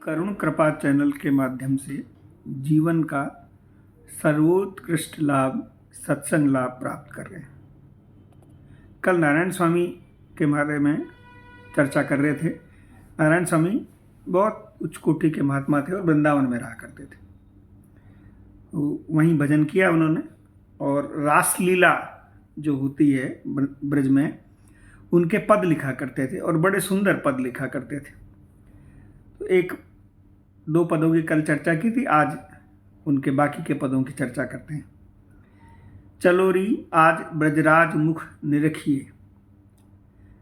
करुण कृपा चैनल के माध्यम से जीवन का सर्वोत्कृष्ट लाभ सत्संग लाभ प्राप्त कर रहे हैं। कल नारायण स्वामी के बारे में चर्चा कर रहे थे। नारायण स्वामी बहुत उच्च कोटि के महात्मा थे और वृंदावन में रहा करते थे। वहीं भजन किया उन्होंने और रासलीला जो होती है ब्रज में उनके पद लिखा करते थे और बड़े सुंदर पद लिखा करते थे। तो एक दो पदों की कल चर्चा की थी, आज उनके बाकी के पदों की चर्चा करते हैं। चलो री आज ब्रजराज मुख निरखिए,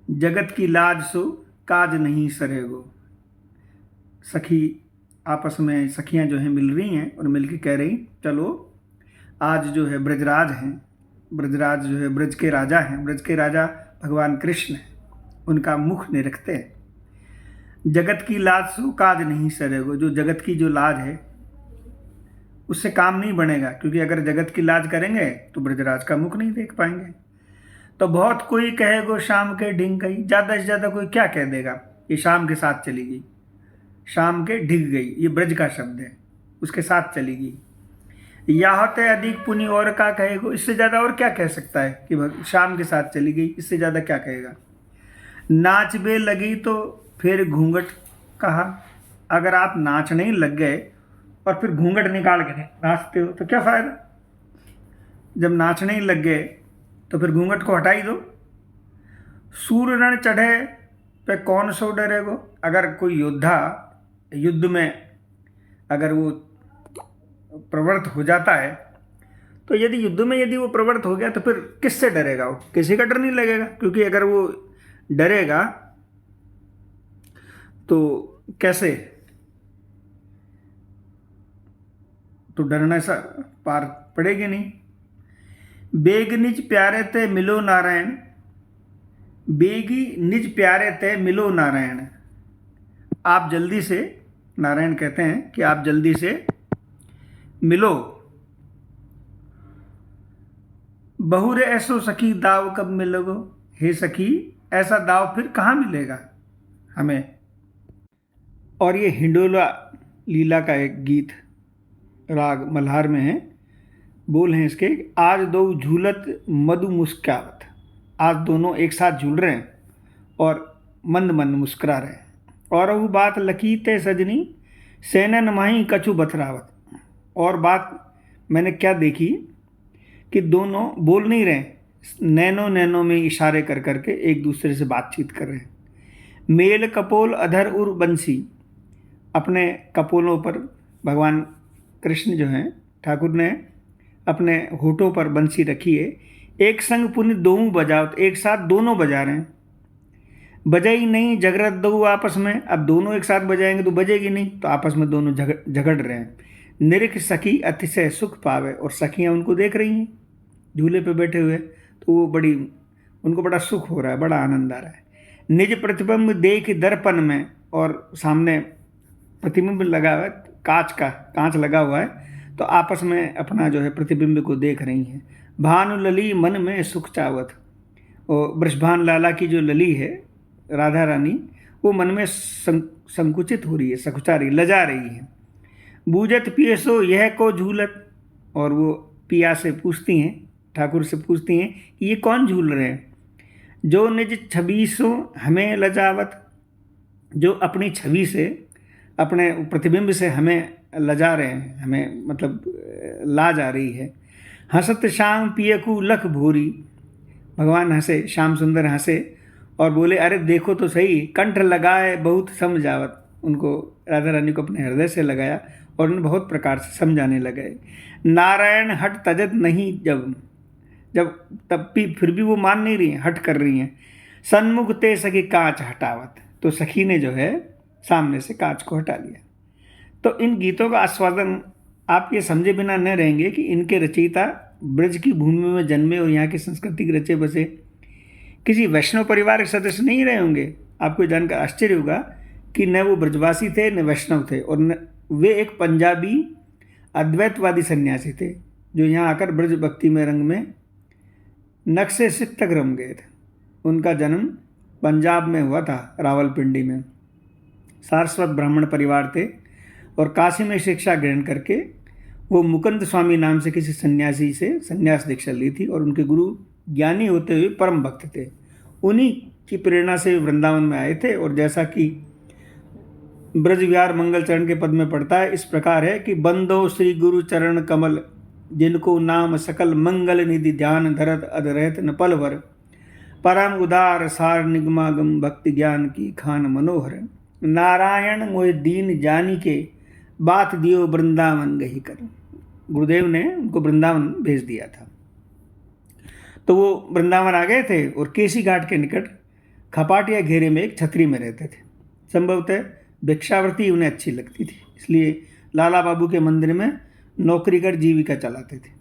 जगत की लाज सो काज नहीं सरेगो। सखी आपस में सखियां जो हैं मिल रही हैं और मिल के कह रही चलो आज जो है ब्रजराज हैं, ब्रजराज जो है ब्रज के राजा हैं, ब्रज के राजा भगवान कृष्ण हैं, उनका मुख निरखते हैं। जगत की लाज सो काज नहीं सरेगो, जो जगत की जो लाज है उससे काम नहीं बनेगा, क्योंकि अगर जगत की लाज करेंगे तो ब्रजराज का मुख नहीं देख पाएंगे। तो बहुत कोई कहेगो शाम के ढिंग गई, ज़्यादा से ज़्यादा कोई क्या कह देगा, ये शाम के साथ चली गई, शाम के ढिग गई, ये ब्रज का शब्द है, उसके साथ चली गई। याहते अधिक पुनि और का कहेगो, इससे ज़्यादा और क्या कह सकता है कि शाम के साथ चली गई, इससे ज़्यादा क्या कहेगा। नाच बे लगी तो फिर घूंघट कहा, अगर आप नाचने ही लग गए और फिर घूंघट निकाल के नाचते हो तो क्या फ़ायदा। जब नाचने ही लग गए तो फिर घूंघट को हटा ही दो। सूर रण चढ़े पे कौन सो डरेगो, अगर कोई योद्धा युद्ध में अगर वो प्रवृत्त हो जाता है तो यदि युद्ध में यदि वो प्रवृत्त हो गया तो फिर किससे डरेगा, वो किसी का डर नहीं लगेगा, क्योंकि अगर वो डरेगा तो कैसे, तो डरने से पार पड़ेगी नहीं। बेग निज प्यारे ते मिलो नारायण, बेगी निज प्यारे ते मिलो नारायण, आप जल्दी से, नारायण कहते हैं कि आप जल्दी से मिलो। बहुरे ऐसो सखी दाव कब मिलोगो, हे सखी ऐसा दाव फिर कहाँ मिलेगा हमें। और ये हिंडोला लीला का एक गीत राग मल्हार में है। बोल हैं इसके, आज दो झूलत मधु मुस्कावत, आज दोनों एक साथ झूल रहे हैं और मंद मंद मुस्कुरा रहे हैं। और वो बात लकी ते सजनी सेनन माही कछु बथरावत, और बात मैंने क्या देखी कि दोनों बोल नहीं रहे, नैनो नैनो में इशारे कर करके एक दूसरे से बातचीत कर रहे हैं। मेल कपोल अधर उर बंसी, अपने कपोलों पर भगवान कृष्ण जो हैं ठाकुर ने अपने होठों पर बंसी रखी है। एक संग पुण्य दोनों बजाओ, एक साथ दोनों बजा रहे हैं। बजाई नहीं जगरत दो आपस में, अब दोनों एक साथ बजाएंगे तो बजेगी नहीं, तो आपस में दोनों झगड़ रहे हैं। निरिख सखी अतिशय सुख पावे, और सखियाँ उनको देख रही हैं झूले पे बैठे हुए, तो वो उनको बड़ा सुख हो रहा है, बड़ा आनंद आ रहा है। निज प्रतिबिंब देख दर्पण में, और सामने प्रतिबिंब लगा हुआ है, कांच लगा हुआ है, तो आपस में अपना जो है प्रतिबिंब को देख रही हैं। भानु लली मन में सुख चावत, और वृषभान लाला की जो लली है राधा रानी, वो मन में संकुचित हो रही है, सकुचा रही, लजा रही है। बूझत पियसो यह को झूलत, और वो पिया से पूछती हैं, ठाकुर से पूछती हैं कि ये कौन झूल रहे हैं। जो निज छवि सो हमें लजावत, जो अपनी छवि से, अपने प्रतिबिंब से हमें लजा रहे हैं, हमें मतलब लाज आ रही है। हंसत श्याम पियकू लख भूरी, भगवान हंसे, श्याम सुंदर हंसे और बोले अरे देखो तो सही, कंठ लगाए बहुत समझावत, उनको राधा रानी को अपने हृदय से लगाया और उन्हें बहुत प्रकार से समझाने लगे। नारायण हट तजत नहीं, जब तब भी फिर भी वो मान नहीं रही हैं, हट कर रही हैं। सन्मुख ते सखी कांच हटावत, तो सखी ने जो है सामने से कांच को हटा लिया। तो इन गीतों का आस्वादन आप ये समझे बिना न रहेंगे कि इनके रचयिता ब्रज की भूमि में जन्मे और यहाँ की संस्कृति के रचे बसे किसी वैष्णव परिवार के सदस्य नहीं रहे होंगे। आपको जानकर आश्चर्य होगा कि न वो ब्रजवासी थे न वैष्णव थे, और न वे एक पंजाबी अद्वैतवादी सन्यासी थे जो यहाँ आकर ब्रज भक्ति में रंग में नक्शे सिख तक रम गए थे। उनका जन्म पंजाब में हुआ था, रावलपिंडी में। सारस्वत ब्राह्मण परिवार थे और काशी में शिक्षा ग्रहण करके वो मुकुंद स्वामी नाम से किसी सन्यासी से संन्यास दीक्षा ली थी और उनके गुरु ज्ञानी होते हुए परम भक्त थे। उन्हीं की प्रेरणा से वृंदावन में आए थे। और जैसा कि ब्रज विहार मंगल चरण के पद में पढ़ता है, इस प्रकार है कि बंदो श्री गुरु चरण कमल, जिनको नाम सकल मंगल निधि, ध्यान धरत अधरहत न पल भर, परम उदार सार निगमागम, भक्ति ज्ञान की खान मनोहर, नारायण मोहि दीन जानी के, बात दियो वृंदावन गही कर। गुरुदेव ने उनको वृंदावन भेज दिया था। तो वो वृंदावन आ गए थे और केसी घाट के निकट खपाटिया घेरे में एक छतरी में रहते थे। संभवतः भिक्षावृत्ति उन्हें अच्छी लगती थी, इसलिए लाला बाबू के मंदिर में नौकरी कर जीविका चलाते थे।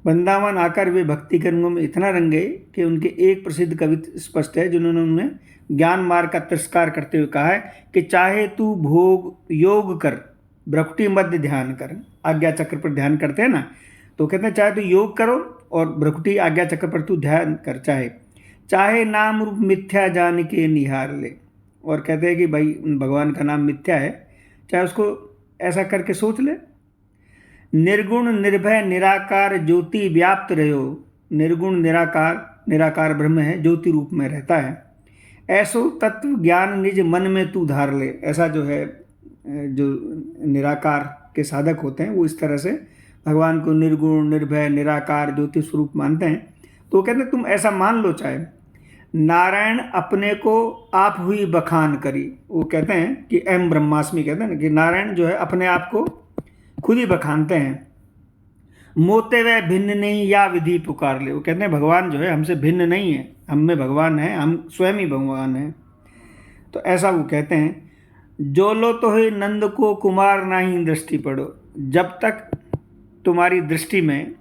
वृंदावन आकर वे भक्ति के रंगों में इतना रंग गए कि उनके एक प्रसिद्ध कवि स्पष्ट है, जिन्होंने उन्हें ज्ञान मार्ग का तिरस्कार करते हुए कहा है कि चाहे तू भोग योग कर, भ्रकुटी मध्य ध्यान कर। आज्ञा चक्र पर ध्यान करते हैं ना, तो कहते हैं चाहे तू योग करो और भ्रकुटी आज्ञा चक्र पर तू ध्यान कर, चाहे नाम रूप मिथ्या जान के निहार ले। और कहते हैं कि भाई भगवान का नाम मिथ्या है, चाहे उसको ऐसा करके सोच ले। निर्गुण निर्भय निराकार ज्योति व्याप्त रहो, निर्गुण निराकार ब्रह्म है, ज्योति रूप में रहता है। ऐसो तत्व ज्ञान निज मन में तू धार ले। ऐसा जो है, जो निराकार के साधक होते हैं वो इस तरह से भगवान को निर्गुण निर्भय निराकार ज्योति स्वरूप मानते हैं। तो कहते हैं तुम ऐसा मान लो, चाहे नारायण अपने को आप हुई बखान करी। वो कहते हैं कि एम ब्रह्मास्मि, कहते हैं ना कि नारायण जो है अपने आप को खुद ही बखानते हैं। मोते वह भिन्न नहीं या विधि पुकार ले। वो कहते हैं भगवान जो है हमसे भिन्न नहीं है, हम में भगवान है, हम स्वयं ही भगवान हैं। तो ऐसा वो कहते हैं। जो लो तो है नंद को कुमार नाही दृष्टि पड़ो। जब तक तुम्हारी दृष्टि में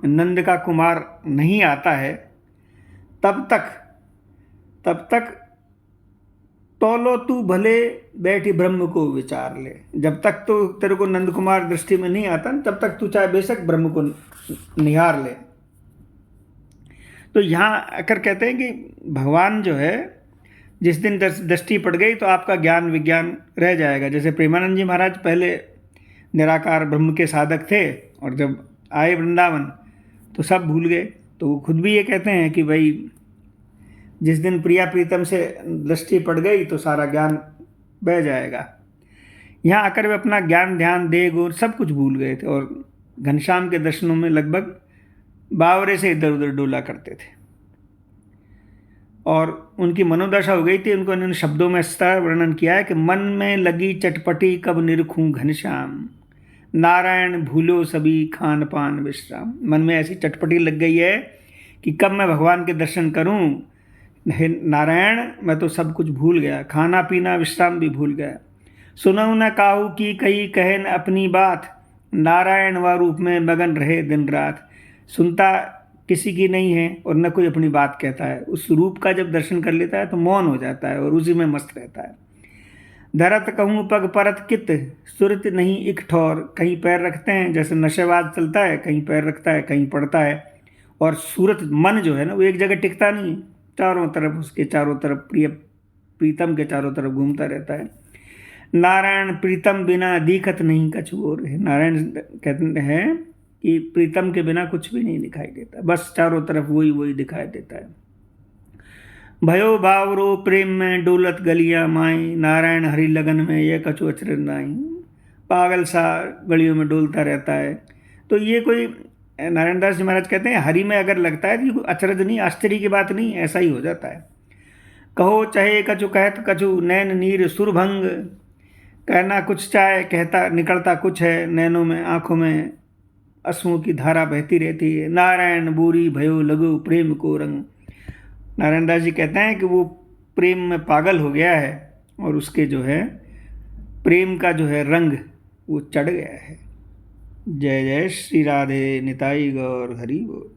नंद का कुमार नहीं आता है तब तक तोलो तू भले बैठी ब्रह्म को विचार ले। जब तक तो तेरे को नंद कुमार दृष्टि में नहीं आता, तब तक तू चाहे बेशक ब्रह्म को निहार ले। तो यहाँ आकर कहते हैं कि भगवान जो है जिस दिन दृष्टि पड़ गई तो आपका ज्ञान विज्ञान रह जाएगा। जैसे प्रेमानंद जी महाराज पहले निराकार ब्रह्म के साधक थे और जब आए वृंदावन तो सब भूल गए। तो वो खुद भी ये कहते हैं कि भाई जिस दिन प्रिया प्रीतम से दृष्टि पड़ गई तो सारा ज्ञान बह जाएगा। यहाँ आकर वे अपना ज्ञान ध्यान देग और सब कुछ भूल गए थे और घनश्याम के दर्शनों में लगभग बावरे से इधर उधर डोला करते थे और उनकी मनोदशा हो गई थी। उनको इन्होंने शब्दों में इस तरह वर्णन किया है कि मन में लगी चटपटी कब निरखूं घनश्याम, नारायण भूलो सभी खान पान विश्राम। मन में ऐसी चटपटी लग गई है कि कब मैं भगवान के दर्शन करूं। नारायण मैं तो सब कुछ भूल गया, खाना पीना विश्राम भी भूल गया। सुनऊ न काहू की कही कहे न अपनी बात, नारायण व रूप में मगन रहे दिन रात। सुनता किसी की नहीं है और न कोई अपनी बात कहता है। उस रूप का जब दर्शन कर लेता है तो मौन हो जाता है और उसी में मस्त रहता है। धरत कहूँ पग परत कित, सुरत नहीं एक ठौर। कहीं पैर रखते हैं जैसे नशेबाज चलता है, कहीं पैर रखता है, कहीं पड़ता है। और सूरत मन जो है ना वो एक जगह टिकता नहीं, चारों तरफ उसके चारों तरफ प्रीतम के चारों तरफ घूमता रहता है। नारायण प्रीतम बिना दिखत नहीं कछु और है। नारायण कहते हैं कि प्रीतम के बिना कुछ भी नहीं दिखाई देता, बस चारों तरफ वही दिखाई देता है। भयो भावरो प्रेम में डोलत गलियां माई, नारायण हरि लगन में यह कछु अचरज नाई। पागल सा गलियों में डोलता रहता है। तो ये कोई नारायण दास जी महाराज कहते हैं हरि में अगर लगता है तो ये कोई अचरज नहीं, आश्चर्य की बात नहीं, ऐसा ही हो जाता है। कहो चाहे कछु कहत कछु नैन नीर सुरभंग, कहना कुछ चाहे कहता निकलता कुछ है। नैनों में आँखों में अश्रुओं की धारा बहती रहती है। नारायण बूरी भयो लगो प्रेम को रंग। नारायण दास जी कहते हैं कि वो प्रेम में पागल हो गया है और उसके जो है प्रेम का जो है रंग वो चढ़ गया है। जय जय श्री राधे निताई गौर हरि बोल।